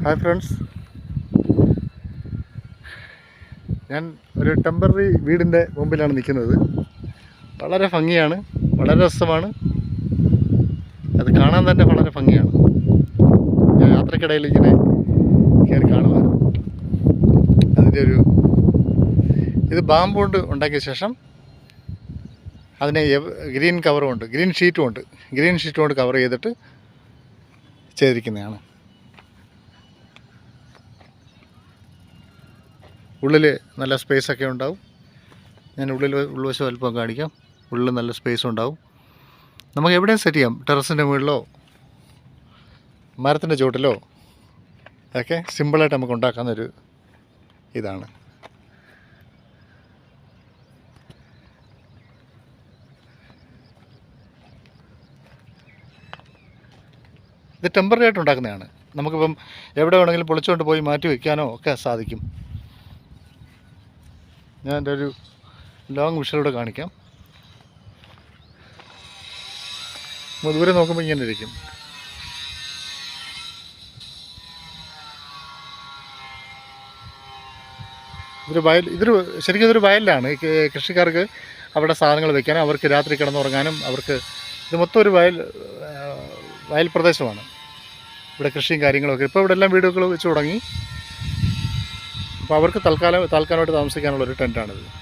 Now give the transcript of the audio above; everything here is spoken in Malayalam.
ഹായ് ഫ്രണ്ട്സ്, ഞാൻ ഒരു ടെമ്പററി വീടിൻ്റെ മുമ്പിലാണ് നിൽക്കുന്നത്. വളരെ ഭംഗിയാണ്, വളരെ രസമാണ്, അത് കാണാൻ തന്നെ വളരെ ഭംഗിയാണ്. ഞാൻ യാത്രക്കിടയിൽ ഇങ്ങനെ കയറി കാണുമായിരുന്നു. അതിൻ്റെ ഇത് ബാമ്പ് കൊണ്ട് ഉണ്ടാക്കിയ ശേഷം അതിനെ ഗ്രീൻ കവറുമുണ്ട്, ഗ്രീൻ ഷീറ്റും കൊണ്ട് കവർ ചെയ്തിട്ട് ചെയ്തിരിക്കുന്നതാണ്. ഉള്ളിൽ നല്ല സ്പേസൊക്കെ ഉണ്ടാവും. ഞാൻ ഉൾവശം അല്പം കാണിക്കാം. ഉള്ളിൽ നല്ല സ്പേസ് ഉണ്ടാവും. നമുക്ക് എവിടെയും സെറ്റ് ചെയ്യാം. ടെറസിൻ്റെ മുകളിലോ മരത്തിൻ്റെ ചുവട്ടിലോ ഒക്കെ സിമ്പിളായിട്ട് നമുക്ക് ഉണ്ടാക്കാവുന്നൊരു ഇതാണ്. ഇത് ടെമ്പററി ആയിട്ട് ഉണ്ടാക്കുന്നതാണ്. നമുക്കിപ്പം എവിടെ വേണമെങ്കിലും പൊളിച്ചുകൊണ്ട് പോയി മാറ്റി വയ്ക്കാനോ ഒക്കെ സാധിക്കും. ഞാൻ എൻ്റെ ഒരു ലോങ് വിഷനിലൂടെ കാണിക്കാം. ദൂരെ നോക്കുമ്പോൾ ഇങ്ങനെ ഇരിക്കും. ശരിക്കും വയലിലാണ്. കൃഷിക്കാർക്ക് അവിടെ സാധനങ്ങൾ വയ്ക്കാനും അവർക്ക് രാത്രി കിടന്നുറങ്ങാനും അവർക്ക് ഇത് മൊത്തം ഒരു വയൽ പ്രദേശമാണ്. ഇവിടെ കൃഷിയും കാര്യങ്ങളൊക്കെ ഇപ്പോൾ ഇവിടെ എല്ലാം വീടുകൾ വെച്ച് തുടങ്ങി. അപ്പോൾ അവർക്ക് തൽക്കാലമായിട്ട് താമസിക്കാനുള്ളൊരു ടെൻറ്റാണിത്.